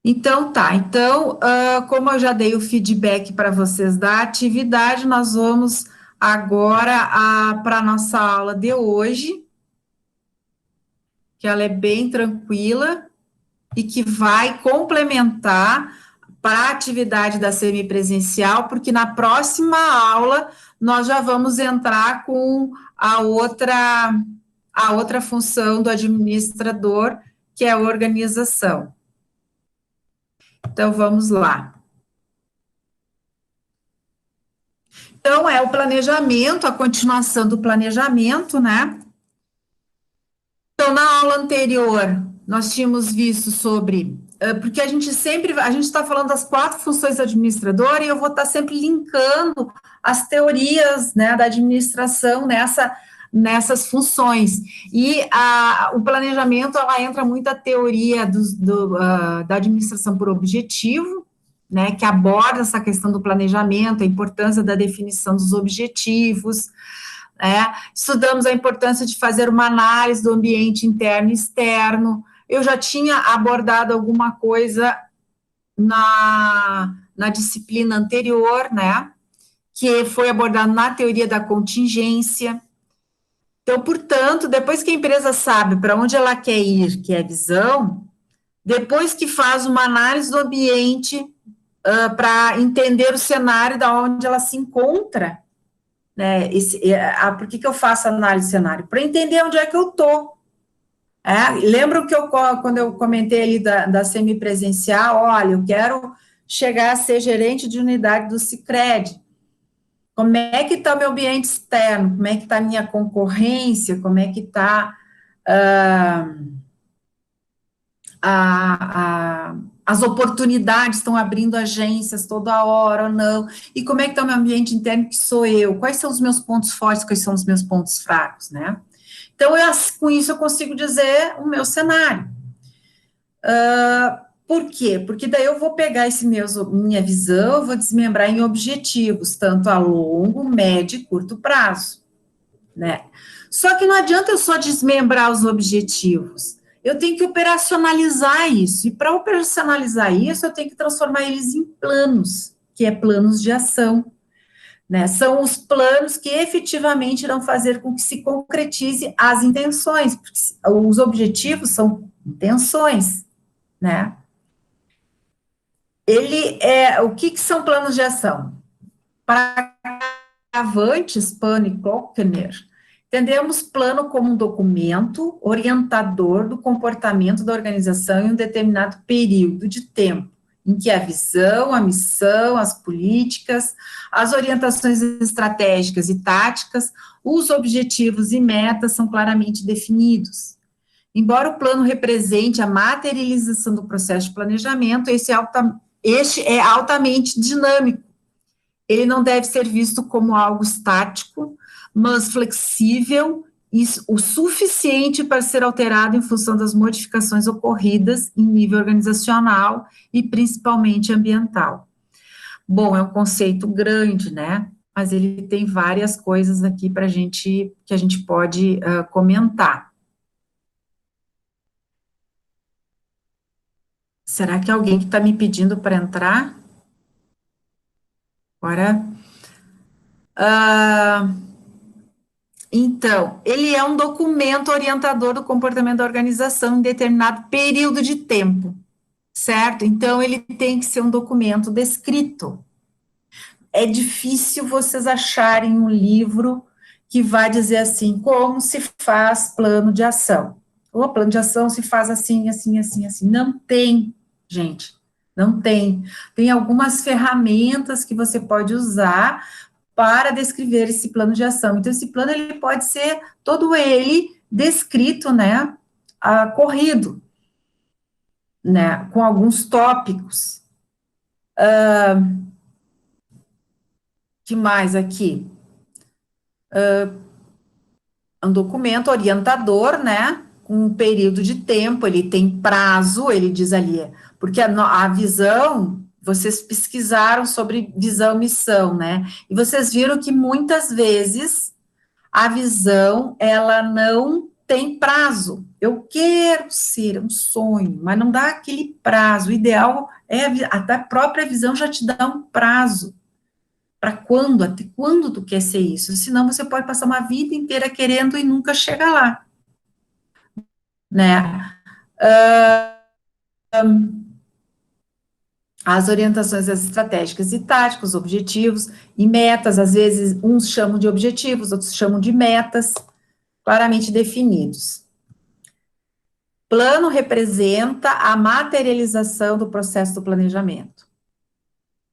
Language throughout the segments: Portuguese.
Então, tá. Então, como eu já dei o feedback para vocês da atividade, nós vamos agora para a nossa aula de hoje, que ela é bem tranquila e que vai complementar para a atividade da semipresencial, porque na próxima aula nós já vamos entrar com a outra função do administrador, que é a organização. Então, vamos lá. Então, é o planejamento, a continuação do planejamento, né? Então, na aula anterior, nós tínhamos visto sobre, porque a gente está falando das 4 funções do administrador, e eu vou estar sempre linkando as teorias, né, da administração nessas funções. E o planejamento, ela entra muito a teoria da administração por objetivo, né, que aborda essa questão do planejamento, a importância da definição dos objetivos. Estudamos a importância de fazer uma análise do ambiente interno e externo. Eu já tinha abordado alguma coisa na disciplina anterior, né, que foi abordado na teoria da contingência. Então, portanto, depois que a empresa sabe para onde ela quer ir, que é a visão, depois que faz uma análise do ambiente, para entender o cenário da onde ela se encontra, né, por que eu faço análise de cenário? Para entender onde é que eu estou. Lembram que quando eu comentei ali da semipresencial, olha, eu quero chegar a ser gerente de unidade do Sicredi. Como é que está o meu ambiente externo? Como é que está a minha concorrência? Como é que está as oportunidades, estão abrindo agências toda hora ou não, e como é que está o meu ambiente interno, que sou eu, quais são os meus pontos fortes, quais são os meus pontos fracos, né? Então, com isso eu consigo dizer o meu cenário. Por quê? Porque daí eu vou pegar minha visão, eu vou desmembrar em objetivos, tanto a longo, médio e curto prazo, né? Só que não adianta eu só desmembrar os objetivos, eu tenho que operacionalizar isso, e para operacionalizar isso, eu tenho que transformar eles em planos, que é planos de ação, né? São os planos que efetivamente irão fazer com que se concretize as intenções, porque os objetivos são intenções, né? O que são planos de ação? Para Avantes, Pan e Klockner, entendemos plano como um documento orientador do comportamento da organização em um determinado período de tempo, em que a visão, a missão, as políticas, as orientações estratégicas e táticas, os objetivos e metas são claramente definidos. Embora o plano represente a materialização do processo de planejamento, este é altamente dinâmico. Ele não deve ser visto como algo estático, mas flexível e o suficiente para ser alterado em função das modificações ocorridas em nível organizacional e principalmente ambiental. Bom, é um conceito grande, né? Mas ele tem várias coisas aqui que a gente pode comentar. Será que alguém que está me pedindo para entrar? Agora. Então, ele é um documento orientador do comportamento da organização em determinado período de tempo, certo? Então, ele tem que ser um documento descrito. É difícil vocês acharem um livro que vai dizer assim, como se faz plano de ação. O plano de ação se faz assim, assim, assim, assim. Não tem, gente, não tem. Tem algumas ferramentas que você pode usar para descrever esse plano de ação. Então, esse plano, ele pode ser todo ele descrito, né, corrido, né, com alguns tópicos. Que mais aqui? Um documento orientador, né, com um período de tempo, ele tem prazo, ele diz ali, porque a visão, vocês pesquisaram sobre visão e missão, né, e vocês viram que muitas vezes a visão, ela não tem prazo. Eu quero ser um sonho, mas não dá aquele prazo. O ideal é até a própria visão já te dá um prazo. Para quando? Até quando tu quer ser isso? Senão você pode passar uma vida inteira querendo e nunca chegar lá, né? As orientações estratégicas e táticas, objetivos e metas, às vezes uns chamam de objetivos, outros chamam de metas, claramente definidos. Plano representa a materialização do processo do planejamento.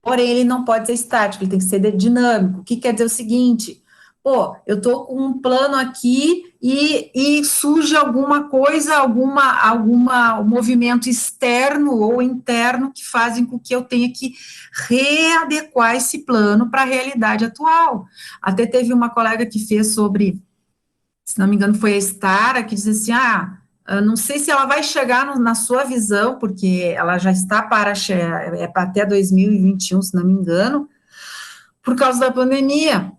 Porém, ele não pode ser estático, ele tem que ser dinâmico. O que quer dizer o seguinte? Pô, eu estou com um plano aqui e surge alguma coisa, alguma movimento externo ou interno que fazem com que eu tenha que readequar esse plano para a realidade atual. Até teve uma colega que fez sobre, se não me engano, foi a Stara, que disse assim, eu não sei se ela vai chegar na sua visão, porque ela já está para até 2021, se não me engano, por causa da pandemia.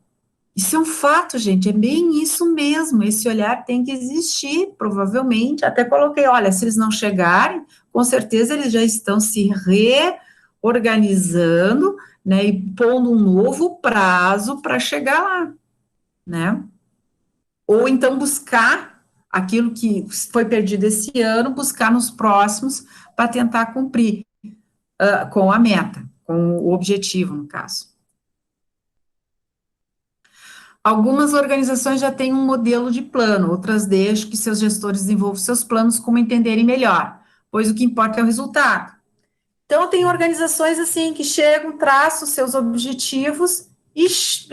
Isso é um fato, gente, é bem isso mesmo, esse olhar tem que existir, provavelmente, até coloquei, olha, se eles não chegarem, com certeza eles já estão se reorganizando, né, e pondo um novo prazo para chegar lá, né? Ou então buscar aquilo que foi perdido esse ano, buscar nos próximos para tentar cumprir com a meta, com o objetivo, no caso. Algumas organizações já têm um modelo de plano, outras deixam que seus gestores desenvolvam seus planos como entenderem melhor, pois o que importa é o resultado. Então, tem organizações assim que chegam, traçam seus objetivos e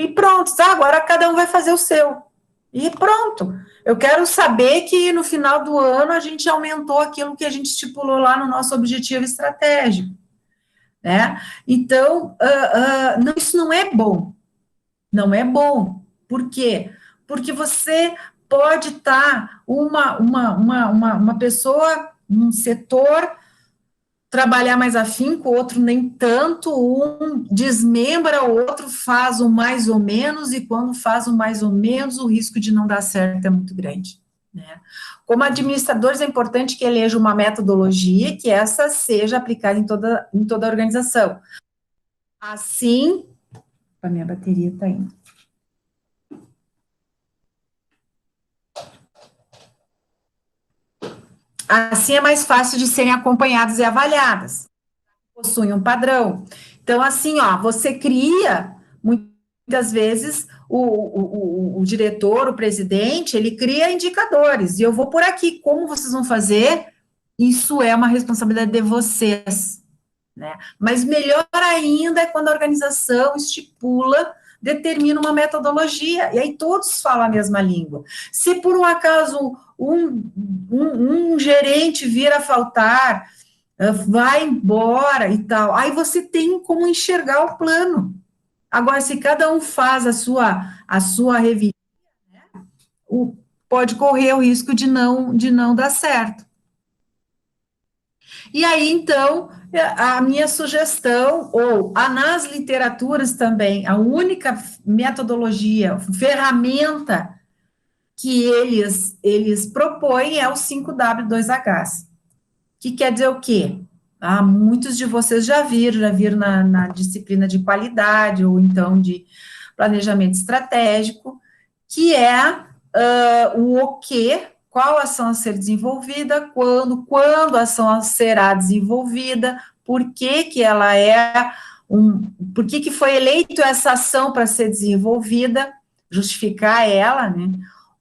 pronto, agora cada um vai fazer o seu. E pronto. Eu quero saber que no final do ano a gente aumentou aquilo que a gente estipulou lá no nosso objetivo estratégico, né? Então, não, isso não é bom. Não é bom. Por quê? Porque você pode estar uma pessoa, um setor, trabalhar mais afinco, o outro nem tanto, um desmembra, o outro faz o mais ou menos, e quando faz o mais ou menos, o risco de não dar certo é muito grande, né? Como administradores, é importante que eleja uma metodologia que essa seja aplicada em toda a organização. Assim, a minha bateria está indo. Assim é mais fácil de serem acompanhadas e avaliadas. Possuem um padrão. Então, assim, ó, você cria, muitas vezes, o diretor, o presidente, ele cria indicadores, e eu vou por aqui, como vocês vão fazer, isso é uma responsabilidade de vocês, né? Mas melhor ainda é quando a organização estipula, determina uma metodologia, e aí todos falam a mesma língua. Se por um acaso um gerente vir a faltar, vai embora e tal, aí você tem como enxergar o plano. Agora, se cada um faz a sua revisão, pode correr o risco de não dar certo. E aí, então, a minha sugestão, ou nas literaturas também, a única metodologia, ferramenta que eles propõem é o 5W2H. Que quer dizer o quê? Muitos de vocês já viram na disciplina de qualidade, ou então de planejamento estratégico, que é o que, qual ação a ser desenvolvida, quando a ação será desenvolvida, por que ela por que foi eleito essa ação para ser desenvolvida, justificar ela, né?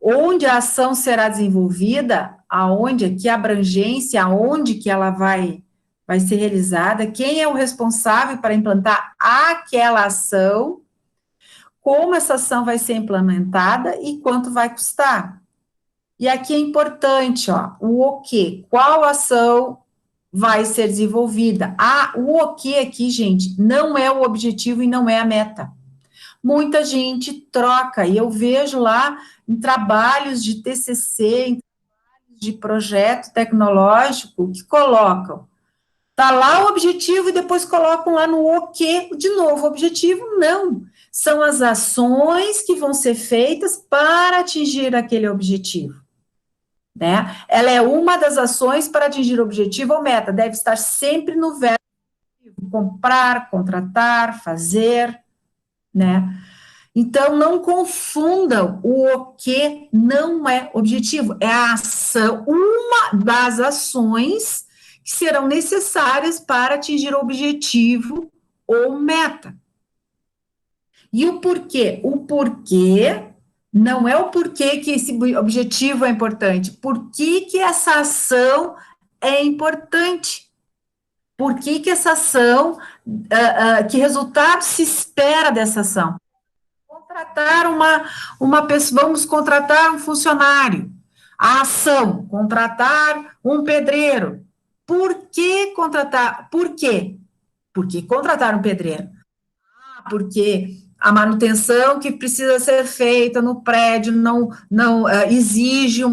Onde a ação será desenvolvida, aonde, que abrangência, aonde que ela vai ser realizada, quem é o responsável para implantar aquela ação, como essa ação vai ser implementada e quanto vai custar. E aqui é importante, ó, o que, qual ação vai ser desenvolvida. O que aqui, gente, não é o objetivo e não é a meta. Muita gente troca, e eu vejo lá em trabalhos de TCC, em trabalhos de projeto tecnológico, que colocam, tá lá o objetivo e depois colocam lá no o que, de novo, o objetivo não, são as ações que vão ser feitas para atingir aquele objetivo. né? Ela é uma das ações para atingir o objetivo ou meta, deve estar sempre no verbo comprar, contratar, fazer, né? Então, não confundam o que não é objetivo, é a ação, uma das ações que serão necessárias para atingir o objetivo ou meta. E o porquê? O porquê não é o porquê que esse objetivo é importante, por que essa ação é importante? Por que essa ação, que resultado se espera dessa ação? Contratar uma pessoa, vamos contratar um funcionário. A ação, contratar um pedreiro. Por que contratar? Por quê? Por que contratar um pedreiro? Porque a manutenção que precisa ser feita no prédio não exige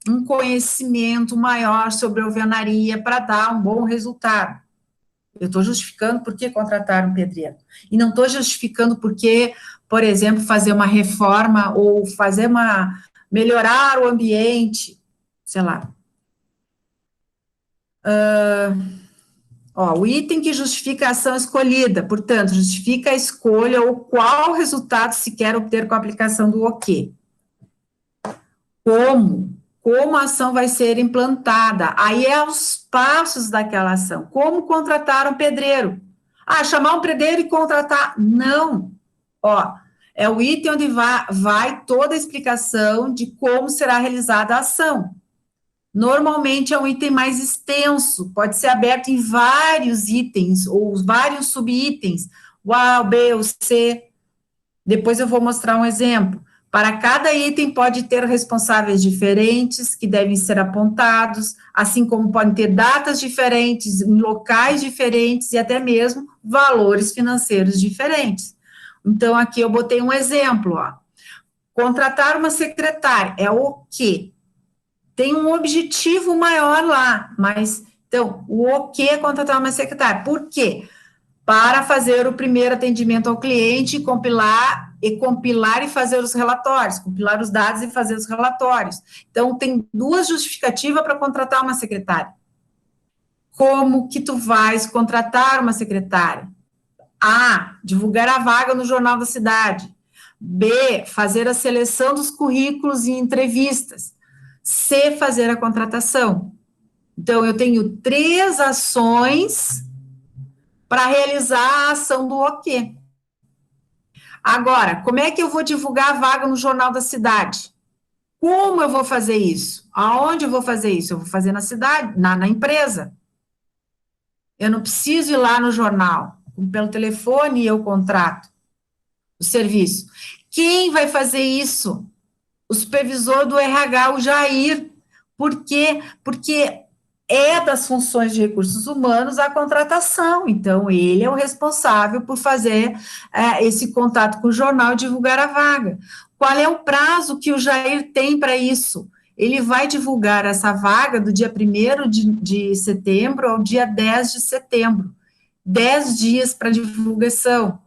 um conhecimento maior sobre a alvenaria para dar um bom resultado. Eu estou justificando por que contratar um pedreiro. E não estou justificando por que, por exemplo, fazer uma reforma ou melhorar o ambiente, sei lá. O item que justifica a ação escolhida, portanto, justifica a escolha ou qual resultado se quer obter com a aplicação do OK. Como a ação vai ser implantada, aí é os passos daquela ação. Como contratar um pedreiro? Chamar um pedreiro e contratar? Não. É o item onde vai toda a explicação de como será realizada a ação. Normalmente é um item mais extenso, pode ser aberto em vários itens, ou vários subitens, o A, o B, o C. Depois eu vou mostrar um exemplo. Para cada item pode ter responsáveis diferentes, que devem ser apontados, assim como podem ter datas diferentes, em locais diferentes e até mesmo valores financeiros diferentes. Então, aqui eu botei um exemplo, Contratar uma secretária é o quê? Tem um objetivo maior lá, mas, então, o que é contratar uma secretária? Por quê? Para fazer o primeiro atendimento ao cliente, compilar e fazer os relatórios, compilar os dados e fazer os relatórios. Então, tem duas justificativas para contratar uma secretária. Como que tu vais contratar uma secretária? A, divulgar a vaga no Jornal da Cidade. B, fazer a seleção dos currículos e entrevistas. C, fazer a contratação. Então, eu tenho 3 ações para realizar a ação do OK. Agora, como é que eu vou divulgar a vaga no Jornal da Cidade? Como eu vou fazer isso? Aonde eu vou fazer isso? Eu vou fazer na cidade, na empresa. Eu não preciso ir lá no jornal. Pelo telefone eu contrato o serviço. Quem vai fazer isso? O supervisor do RH, o Jair. Por quê? Porque é das funções de recursos humanos a contratação, então ele é o responsável por fazer esse contato com o jornal e divulgar a vaga. Qual é o prazo que o Jair tem para isso? Ele vai divulgar essa vaga do dia 1º de setembro ao dia 10 de setembro, 10 dias para divulgação.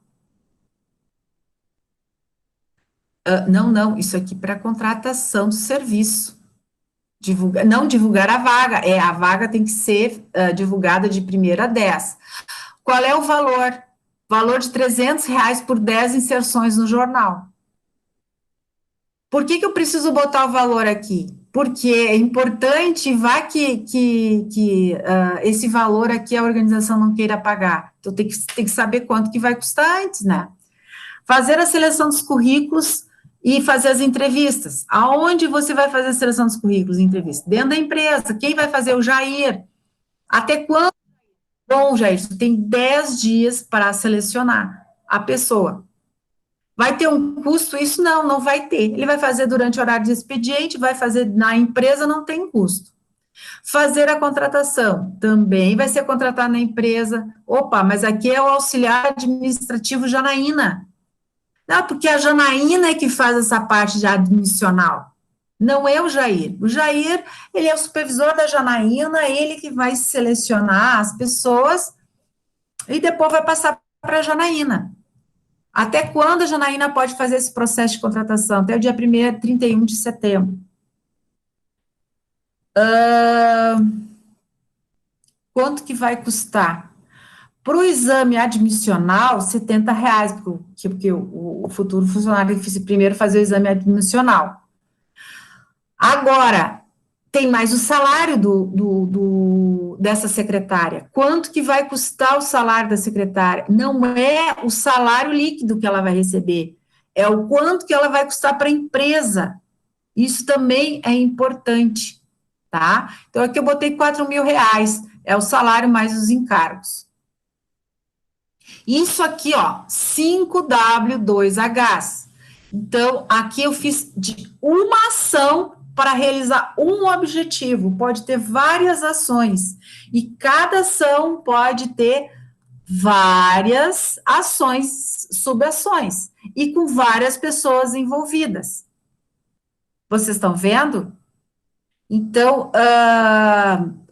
Não, isso aqui para contratação do serviço. Não divulgar a vaga, a vaga tem que ser divulgada de 1º a 10. Qual é o valor? Valor de R$300 por 10 inserções no jornal. Por que eu preciso botar o valor aqui? Porque é importante, vai que esse valor aqui a organização não queira pagar. Então, tem que saber quanto que vai custar antes, né? Fazer a seleção dos currículos e fazer as entrevistas. Aonde você vai fazer a seleção dos currículos e entrevistas? Dentro da empresa. Quem vai fazer? O Jair. Até quando? Bom, Jair, você tem 10 dias para selecionar a pessoa. Vai ter um custo? Isso não vai ter. Ele vai fazer durante o horário de expediente, vai fazer na empresa, não tem custo. Fazer a contratação, também vai ser contratado na empresa. Opa, mas aqui é o auxiliar administrativo Janaína. Não, porque a Janaína é que faz essa parte de admissional. Não é o Jair. O Jair, ele é o supervisor da Janaína, ele que vai selecionar as pessoas e depois vai passar para a Janaína. Até quando a Janaína pode fazer esse processo de contratação? Até o dia 31 de setembro. Quanto que vai custar? Para o exame admissional, R$ 70, porque o futuro funcionário precisa primeiro fazer o exame admissional. Agora, tem mais o salário dessa secretária. Quanto que vai custar o salário da secretária? Não é o salário líquido que ela vai receber, é o quanto que ela vai custar para a empresa. Isso também é importante, tá? Então, aqui eu botei R$ 4.000, é o salário mais os encargos. Isso aqui, ó, 5W2Hs. Então, aqui eu fiz de uma ação para realizar um objetivo. Pode ter várias ações. E cada ação pode ter várias ações, subações. E com várias pessoas envolvidas. Vocês estão vendo? Então,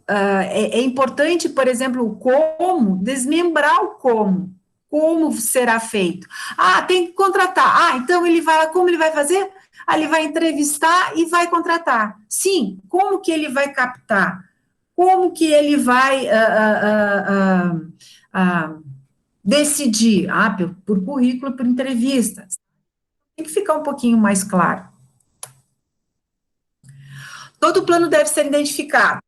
é importante, por exemplo, o como, desmembrar o como será feito. Ah, tem que contratar. Ah, então ele vai, como ele vai fazer? Ah, ele vai entrevistar e vai contratar. Sim, como que ele vai captar? Como que ele vai decidir? Ah, por currículo, por entrevista. Tem que ficar um pouquinho mais claro. Todo plano deve ser identificado.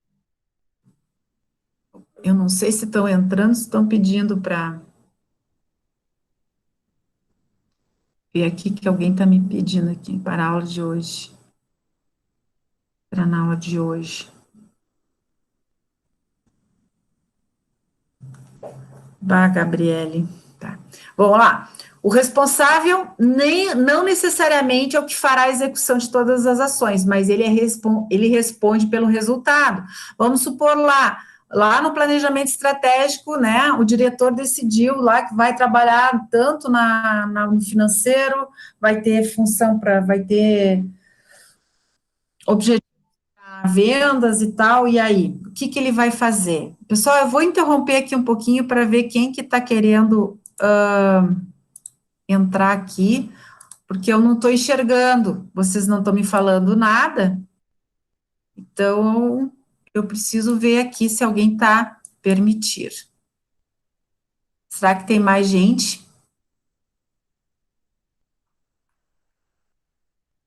Eu não sei se estão entrando, se estão pedindo para ver aqui que alguém está me pedindo aqui para a aula de hoje. Para na aula de hoje. Bah, Gabriele. Tá. Vamos lá. O responsável não necessariamente é o que fará a execução de todas as ações, mas ele responde pelo resultado. Vamos supor lá no planejamento estratégico, né, o diretor decidiu lá que vai trabalhar tanto no financeiro, vai ter função vai ter objetivo vendas e tal, e aí? O que ele vai fazer? Pessoal, eu vou interromper aqui um pouquinho para ver quem que está querendo entrar aqui, porque eu não estou enxergando, vocês não estão me falando nada, então eu preciso ver aqui se alguém está permitir. Será que tem mais gente?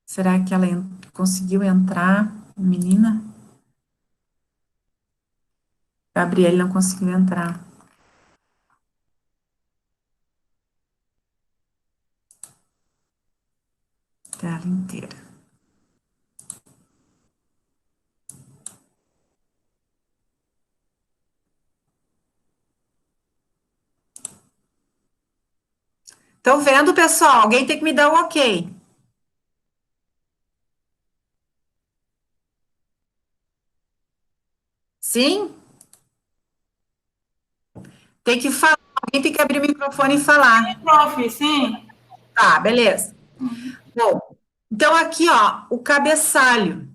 Será que ela conseguiu entrar, menina? Gabriele não conseguiu entrar. Tela inteira. Estão vendo, pessoal? Alguém tem que me dar um ok. Sim? Tem que falar, alguém tem que abrir o microfone e falar. Prof, sim. Tá, beleza. Bom, então aqui, ó, o cabeçalho,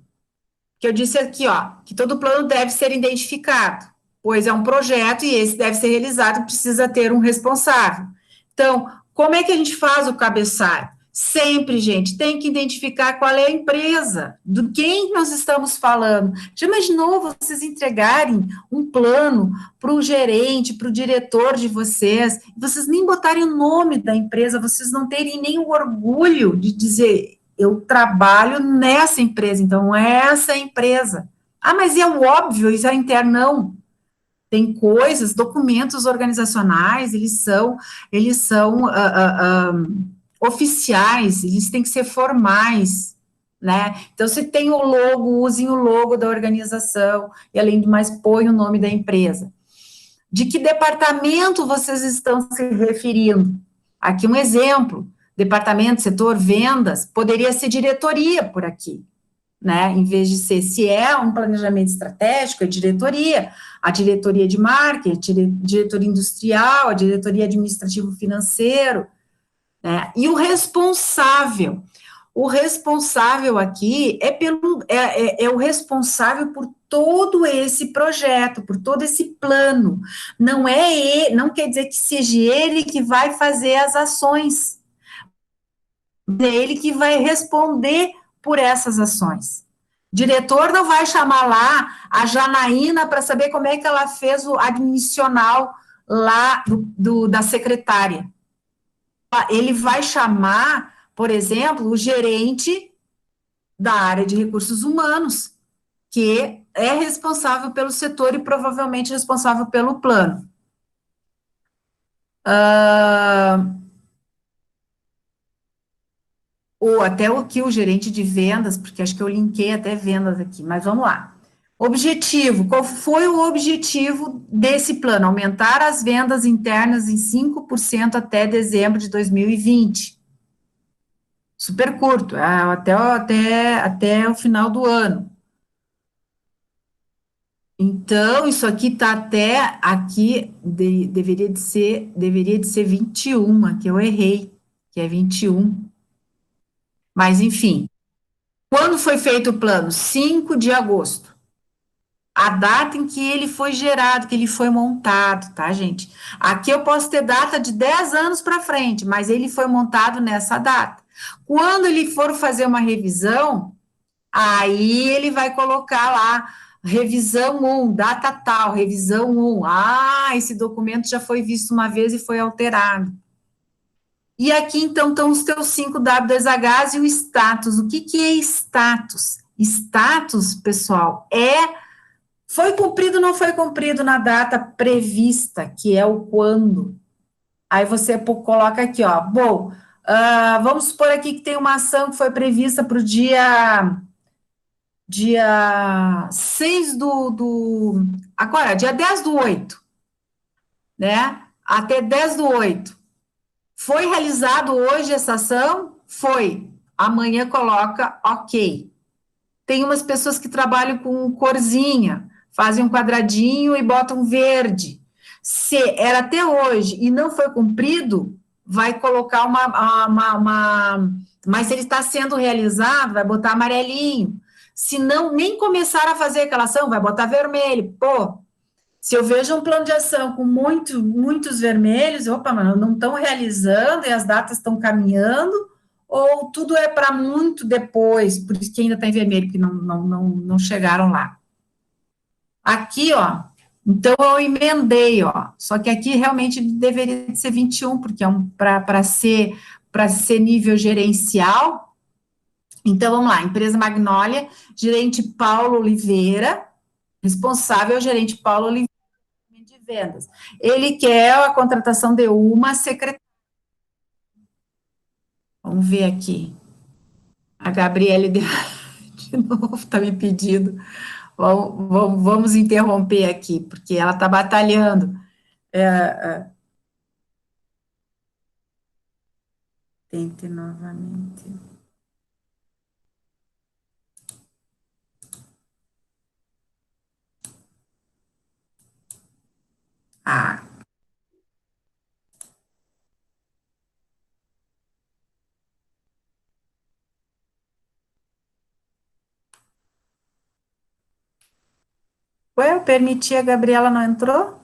que eu disse aqui, ó, que todo plano deve ser identificado, pois é um projeto e esse deve ser realizado, precisa ter um responsável. Então, como é que a gente faz o cabeçalho? Sempre, gente, tem que identificar qual é a empresa, do quem nós estamos falando. Já imaginou vocês entregarem um plano para o gerente, para o diretor de vocês nem botarem o nome da empresa, vocês não terem nem o orgulho de dizer, eu trabalho nessa empresa, então essa é a empresa. Ah, mas é o óbvio, isso é interno, não. Tem coisas, documentos organizacionais, eles são oficiais, eles têm que ser formais, né? Então, se tem o logo, usem o logo da organização, e além do mais, põe o nome da empresa. De que departamento vocês estão se referindo? Aqui um exemplo, departamento, setor, vendas, poderia ser diretoria por aqui, né? Em vez de ser, se é um planejamento estratégico, é diretoria, a diretoria de marketing, diretoria industrial, a diretoria administrativo-financeiro, né? E o responsável aqui é o responsável por todo esse projeto, por todo esse plano. Não quer dizer que seja ele que vai fazer as ações, é ele que vai responder por essas ações. Diretor não vai chamar lá a Janaína para saber como é que ela fez o admissional lá da secretária. Ele vai chamar, por exemplo, o gerente da área de recursos humanos, que é responsável pelo setor e provavelmente responsável pelo plano. Ou até o que o gerente de vendas, porque acho que eu linkei até vendas aqui, mas vamos lá. Objetivo, qual foi o objetivo desse plano? Aumentar as vendas internas em 5% até dezembro de 2020. Super curto, até o final do ano. Então, isso aqui está até aqui, deveria de ser 21, que eu errei, que é 21. Mas, enfim, quando foi feito o plano? 5 de agosto. A data em que ele foi gerado, que ele foi montado, tá, gente? Aqui eu posso ter data de 10 anos para frente, mas ele foi montado nessa data. Quando ele for fazer uma revisão, aí ele vai colocar lá, revisão 1, data tal, revisão 1. Ah, esse documento já foi visto uma vez e foi alterado. E aqui, então, estão os teus 5 W2Hs e o status. O que, que é status? Status, pessoal, foi cumprido ou não foi cumprido na data prevista, que é o quando. Aí você coloca aqui, ó, bom, vamos supor aqui que tem uma ação que foi prevista para o dia 6 agora, dia 10 do 8, né? Até 10 do 8. Foi realizado hoje essa ação? Foi. Amanhã coloca ok. Tem umas pessoas que trabalham com corzinha, fazem um quadradinho e botam verde. Se era até hoje e não foi cumprido, vai colocar mas se ele está sendo realizado, vai botar amarelinho. Se não, nem começaram a fazer aquela ação, vai botar vermelho. Pô, se eu vejo um plano de ação com muitos vermelhos, opa, mano, não estão realizando e as datas estão caminhando, ou tudo é para muito depois, por isso que ainda está em vermelho, porque não chegaram lá. Aqui, ó, então eu emendei, ó, só que aqui realmente deveria ser 21, porque é para ser nível gerencial. Então vamos lá, empresa Magnólia, gerente Paulo Oliveira, responsável gerente Paulo Oliveira de vendas. Ele quer a contratação de uma secretária. Vamos ver aqui. A Gabriele de novo está me pedindo. Vamos interromper aqui, porque ela está batalhando. Tente novamente. Ah, ué, eu permiti, a Gabriela não entrou?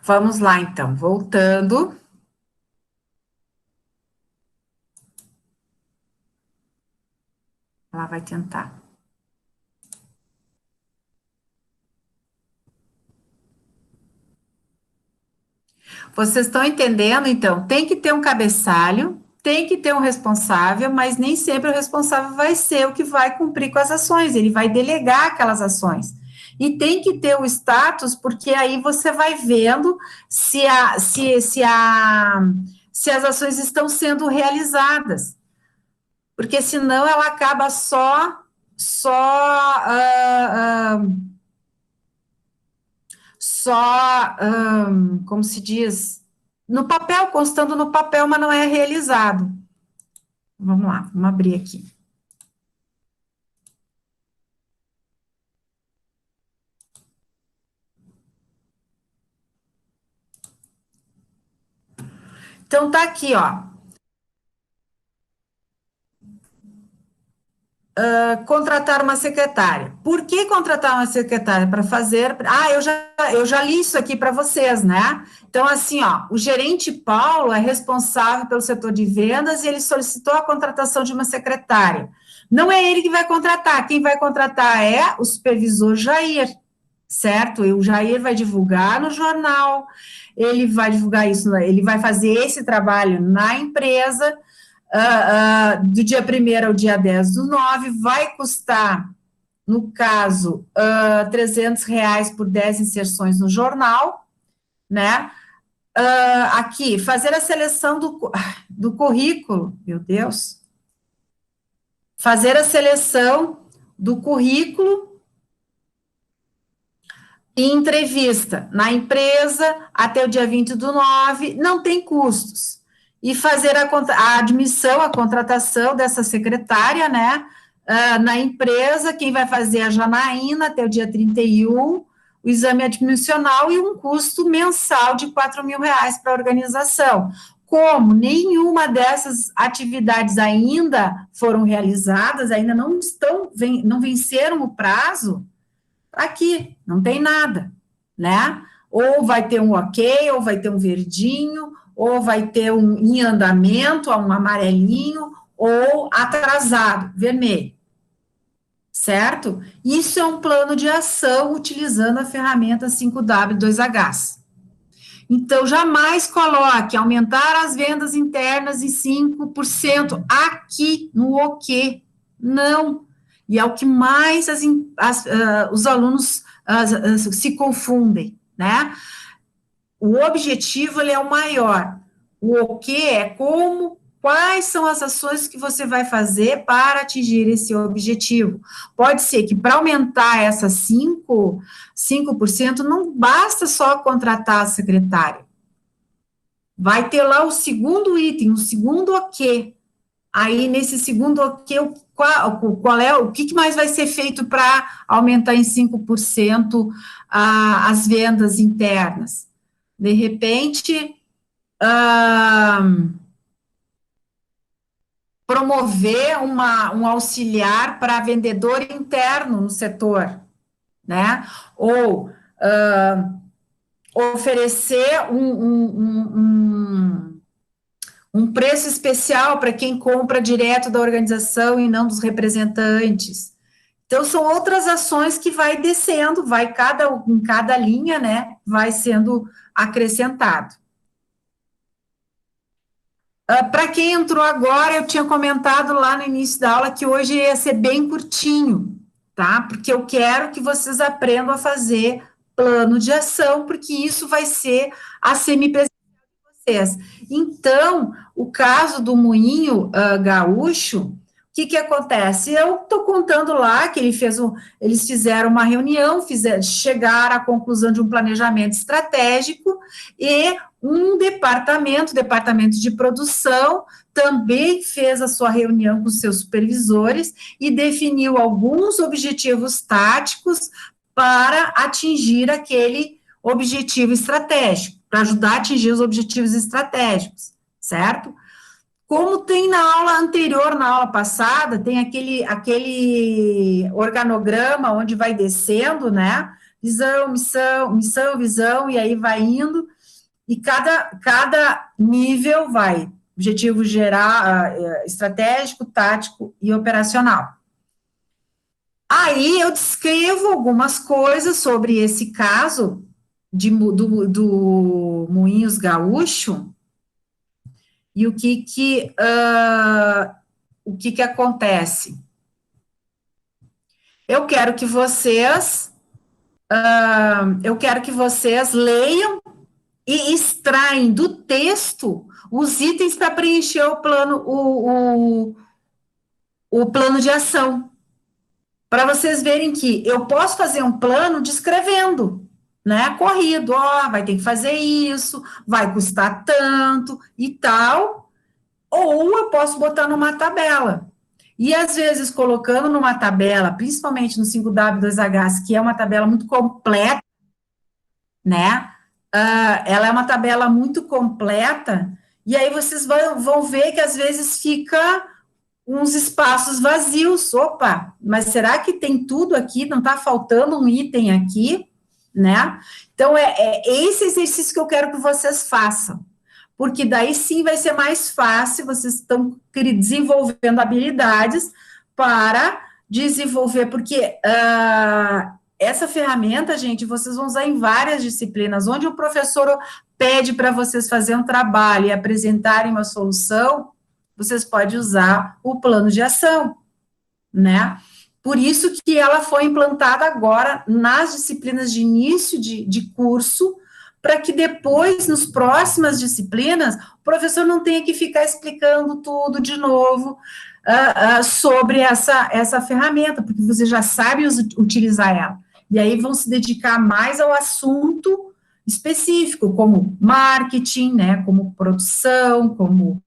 Vamos lá, então, voltando. Ela vai tentar. Vocês estão entendendo, então? Tem que ter um cabeçalho, tem que ter um responsável, mas nem sempre o responsável vai ser o que vai cumprir com as ações, ele vai delegar aquelas ações. E tem que ter o status, porque aí você vai vendo se as ações estão sendo realizadas. Porque senão ela acaba como se diz, no papel, constando no papel, mas não é realizado. Vamos lá, vamos abrir aqui. Então, tá aqui, ó. Contratar uma secretária. Por que contratar uma secretária? Para fazer. Ah, eu já li isso aqui para vocês, né? Então, assim, ó, o gerente Paulo é responsável pelo setor de vendas e ele solicitou a contratação de uma secretária. Não é ele que vai contratar, quem vai contratar é o supervisor Jair, certo? E o Jair vai divulgar no jornal, ele vai divulgar isso, ele vai fazer esse trabalho na empresa. Do dia 1º ao dia 10/9, vai custar, no caso, R$ 300 por 10 inserções no jornal, né? Aqui, fazer a seleção do currículo, meu Deus, fazer a seleção do currículo e entrevista na empresa até o dia 20/9, não tem custos. E fazer a admissão, a contratação dessa secretária, né, na empresa, quem vai fazer a Janaína até o dia 31, o exame admissional e um custo mensal de R$ 4.000 para a organização. Como nenhuma dessas atividades ainda foram realizadas, ainda não venceram o prazo, aqui não tem nada, né? Ou vai ter um ok, ou vai ter um verdinho, ou vai ter um em andamento, um amarelinho, ou atrasado, vermelho, certo? Isso é um plano de ação utilizando a ferramenta 5W2H. Então, jamais coloque aumentar as vendas internas em 5% aqui no OK. Não. E é o que mais os alunos se confundem, né? O objetivo, ele é o maior. O que é quais são as ações que você vai fazer para atingir esse objetivo. Pode ser que para aumentar essas 5%, não basta só contratar a secretária. Vai ter lá o segundo item, o segundo OK. Aí, nesse segundo OK, o que mais vai ser feito para aumentar em 5% as vendas internas? De repente, promover um auxiliar para vendedor interno no setor, né? Ou oferecer um preço especial para quem compra direto da organização e não dos representantes. Então, são outras ações que vai descendo, em cada linha, né, vai sendo acrescentado. Para quem entrou agora, eu tinha comentado lá no início da aula que hoje ia ser bem curtinho, tá? Porque eu quero que vocês aprendam a fazer plano de ação, porque isso vai ser a semipresencial de vocês. Então, o caso do Moinho Gaúcho, o que acontece? Eu estou contando lá que eles fizeram uma reunião, chegaram à conclusão de um planejamento estratégico e um departamento de produção, também fez a sua reunião com seus supervisores e definiu alguns objetivos táticos para atingir aquele objetivo estratégico, para ajudar a atingir os objetivos estratégicos, certo? Como tem na aula anterior, na aula passada, tem aquele organograma onde vai descendo, né? Visão, missão, visão, e aí vai indo, e cada nível vai, objetivo geral, estratégico, tático e operacional. Aí eu descrevo algumas coisas sobre esse caso do Moinhos Gaúcho, e o que acontece? Eu quero que vocês leiam e extraem do texto os itens para preencher o plano de ação. Para vocês verem que eu posso fazer um plano descrevendo, né? Corrido, vai ter que fazer isso, vai custar tanto e tal, ou eu posso botar numa tabela. E, às vezes, colocando numa tabela, principalmente no 5W2H, que é uma tabela muito completa, né? Ela é uma tabela muito completa, E aí vocês vão ver que às vezes fica uns espaços vazios. Opa, mas será que tem tudo aqui? Não está faltando um item aqui, né? Então, é esse exercício que eu quero que vocês façam, porque daí sim vai ser mais fácil, vocês estão desenvolvendo habilidades para desenvolver, porque essa ferramenta, gente, vocês vão usar em várias disciplinas, onde o professor pede para vocês fazerem um trabalho e apresentarem uma solução, vocês podem usar o plano de ação, né? Por isso que ela foi implantada agora nas disciplinas de início de curso, para que depois, nas próximas disciplinas, o professor não tenha que ficar explicando tudo de novo sobre essa ferramenta, porque você já sabe utilizar ela. E aí vão se dedicar mais ao assunto específico, como marketing, né, como produção, como,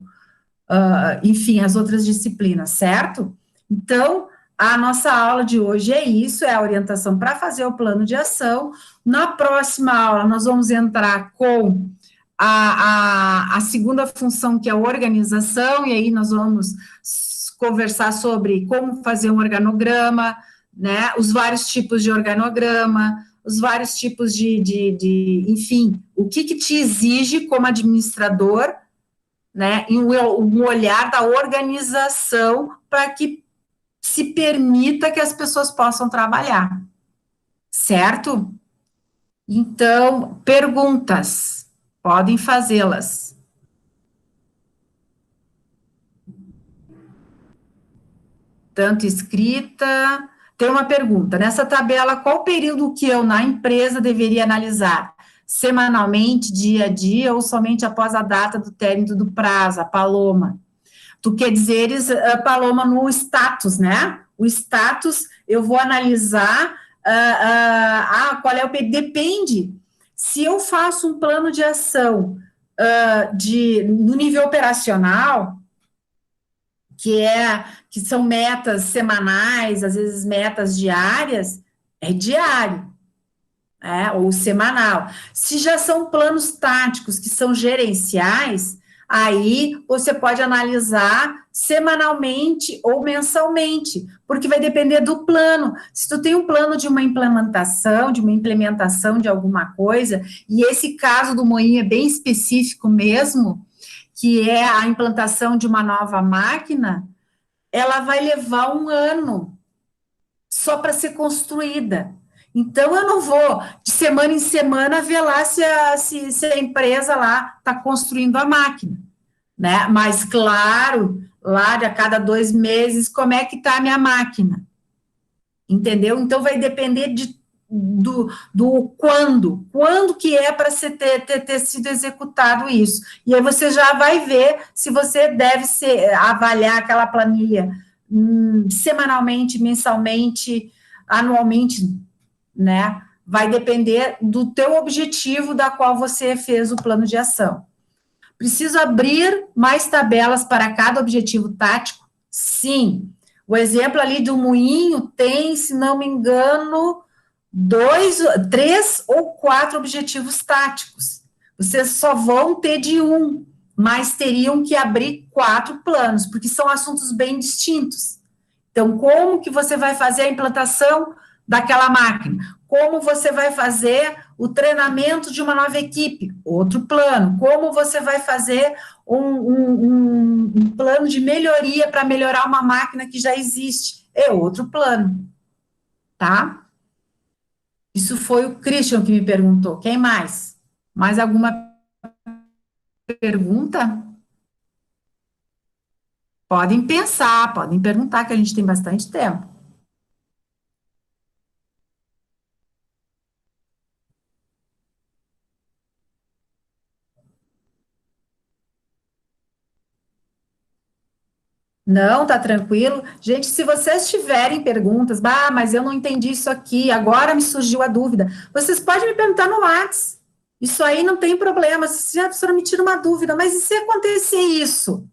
enfim, as outras disciplinas, certo? Então, a nossa aula de hoje é isso, é a orientação para fazer o plano de ação. Na próxima aula, nós vamos entrar com a segunda função, que é a organização, e aí nós vamos conversar sobre como fazer um organograma, né, os vários tipos de organograma, os vários tipos enfim, o que te exige como administrador, né, e um olhar da organização para que se permita que as pessoas possam trabalhar, certo? Então, perguntas, podem fazê-las. Tanto escrita. Tem uma pergunta, nessa tabela, qual o período que eu, na empresa, deveria analisar? Semanalmente, dia a dia, ou somente após a data do término do prazo, a Paloma? Tu quer dizeres, Paloma, no status, né? O status, eu vou analisar, qual é o período? Depende. Se eu faço um plano de ação no nível operacional, que são metas semanais, às vezes metas diárias, é diário, ou semanal. Se já são planos táticos, que são gerenciais, aí você pode analisar semanalmente ou mensalmente, porque vai depender do plano. Se tu tem um plano de uma implementação de alguma coisa, e esse caso do Moinho é bem específico mesmo, que é a implantação de uma nova máquina, ela vai levar 1 ano só para ser construída. Então, eu não vou, de semana em semana, ver lá se a empresa lá está construindo a máquina, né? Mas, claro, lá de a cada 2 meses, como é que está a minha máquina? Entendeu? Então, vai depender do quando que é para ter sido executado isso. E aí você já vai ver se você deve avaliar aquela planilha semanalmente, mensalmente, anualmente, né? Vai depender do teu objetivo da qual você fez o plano de ação. Preciso abrir mais tabelas para cada objetivo tático? Sim. O exemplo ali do moinho tem, se não me engano, 3 ou 4 objetivos táticos. Vocês só vão ter de um, mas teriam que abrir 4 planos, porque são assuntos bem distintos. Então, como que você vai fazer a implantação daquela máquina? Como você vai fazer o treinamento de uma nova equipe? Outro plano. Como você vai fazer um plano de melhoria para melhorar uma máquina que já existe? É outro plano, tá? Isso foi o Christian que me perguntou. Quem mais? Mais alguma pergunta? Podem pensar, podem perguntar, que a gente tem bastante tempo. Não, tá tranquilo. Gente, se vocês tiverem perguntas, mas eu não entendi isso aqui, agora me surgiu a dúvida. Vocês podem me perguntar no Whats. Isso aí não tem problema. Se a professora me tira uma dúvida, mas e se acontecer isso?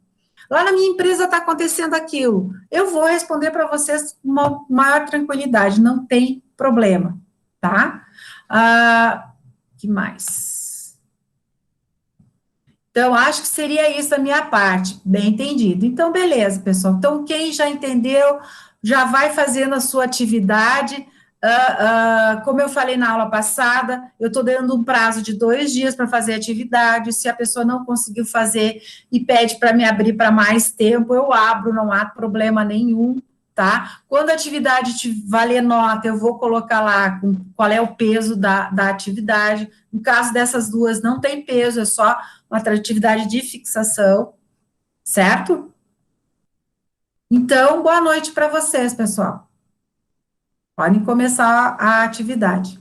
Lá na minha empresa está acontecendo aquilo. Eu vou responder para vocês com uma maior tranquilidade, não tem problema, tá? Que mais? Então, acho que seria isso da minha parte, bem entendido. Então, beleza, pessoal. Então, quem já entendeu, já vai fazendo a sua atividade. Como eu falei na aula passada, eu estou dando um prazo de 2 dias para fazer a atividade. Se a pessoa não conseguiu fazer e pede para me abrir para mais tempo, eu abro, não há problema nenhum, tá? Quando a atividade te valer nota, eu vou colocar lá qual é o peso da atividade. No caso dessas duas, não tem peso, é só uma atividade de fixação, certo? Então, boa noite para vocês, pessoal. Podem começar a atividade.